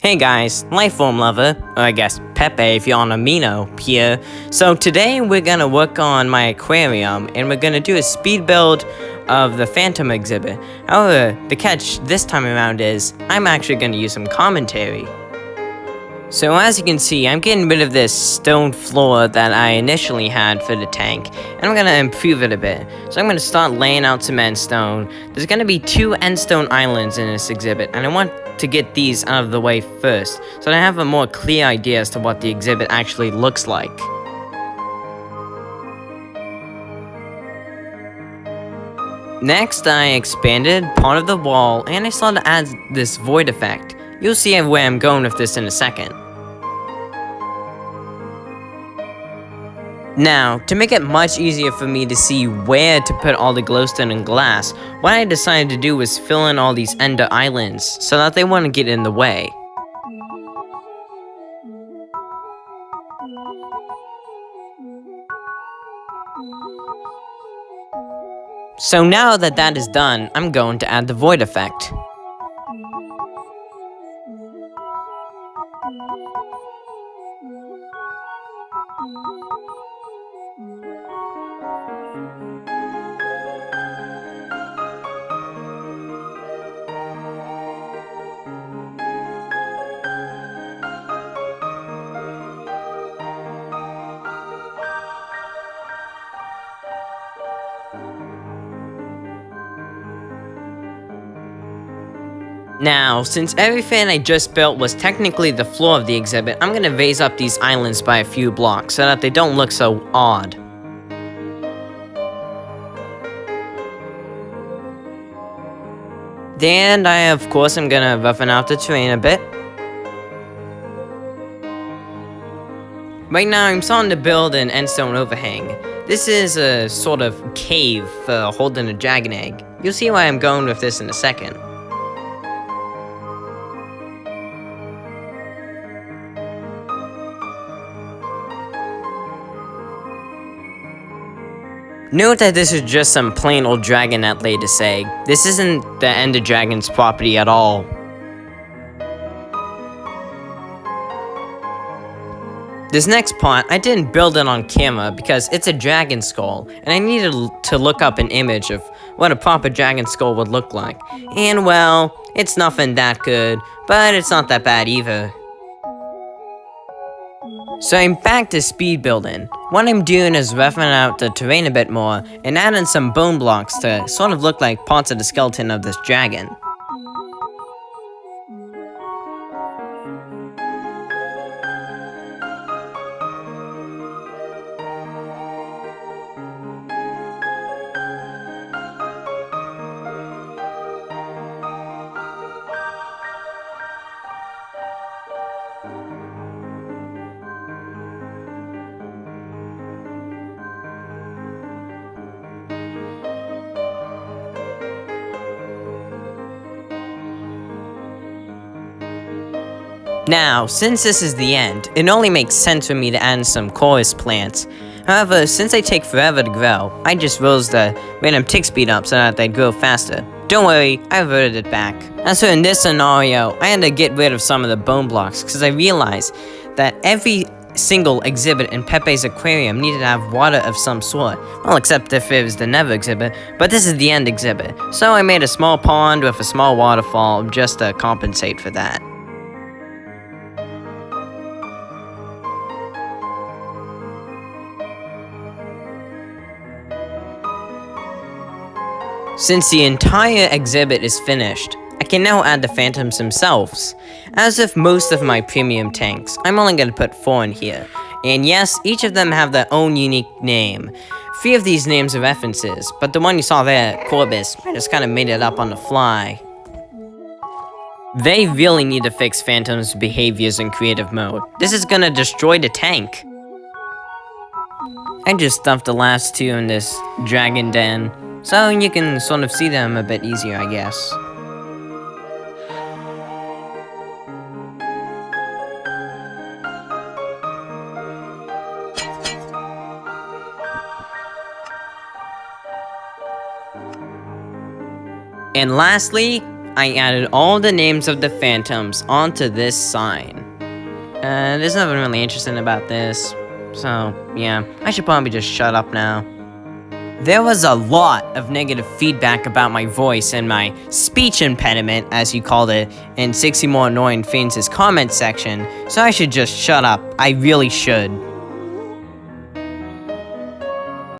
Hey guys, Lifeform Lover, or I guess Pepe if you're on Amino, here. So today we're gonna work on my aquarium, and we're gonna do a speed build of the Phantom exhibit. However, the catch this time around is, I'm actually gonna use some commentary. So as you can see, I'm getting rid of this stone floor that I initially had for the tank, and I'm gonna improve it a bit. So I'm gonna start laying out some endstone. There's gonna be 2 endstone islands in this exhibit, and I want to get these out of the way first, so that I have a more clear idea as to what the exhibit actually looks like. Next, I expanded part of the wall, and I started to add this void effect. You'll see where I'm going with this in a second. Now, to make it much easier for me to see where to put all the glowstone and glass, what I decided to do was fill in all these ender islands, so that they wouldn't get in the way. So now that that is done, I'm going to add the void effect. Now, since everything I just built was technically the floor of the exhibit, I'm gonna raise up these islands by a few blocks so that they don't look so odd. And of course, I'm gonna roughen out the terrain a bit. Right now, I'm starting to build an endstone overhang. This is a sort of cave for holding a dragon egg. You'll see why I'm going with this in a second. Note that this is just some plain old dragon that laid its egg. This isn't the Ender Dragon's property at all. This next part, I didn't build it on camera because it's a dragon skull, and I needed to look up an image of what a proper dragon skull would look like. And well, it's nothing that good, but it's not that bad either. So I'm back to speed building. What I'm doing is roughing out the terrain a bit more and adding some bone blocks to sort of look like parts of the skeleton of this dragon. Now, since this is the end, it only makes sense for me to add some chorus plants. However, since they take forever to grow, I just rose the random tick speed up so that they'd grow faster. Don't worry, I reverted it back. As for in this scenario, I had to get rid of some of the bone blocks because I realized that every single exhibit in Pepe's aquarium needed to have water of some sort. Well, except if it was the Never exhibit, but this is the End exhibit. So I made a small pond with a small waterfall just to compensate for that. Since the entire exhibit is finished, I can now add the phantoms themselves. As with most of my premium tanks, I'm only going to put 4 in here. And yes, each of them have their own unique name. 3 of these names are references, but the one you saw there, Corbus, I just kind of made it up on the fly. They really need to fix phantoms' behaviors in creative mode. This is going to destroy the tank. I just stuffed the last 2 in this dragon den, so you can sort of see them a bit easier, I guess. And lastly, I added all the names of the phantoms onto this sign. There's nothing really interesting about this, so yeah, I should probably just shut up now. There was a lot of negative feedback about my voice and my speech impediment, as you called it, in 60 More Annoying Things' comment section, so I should just shut up. I really should.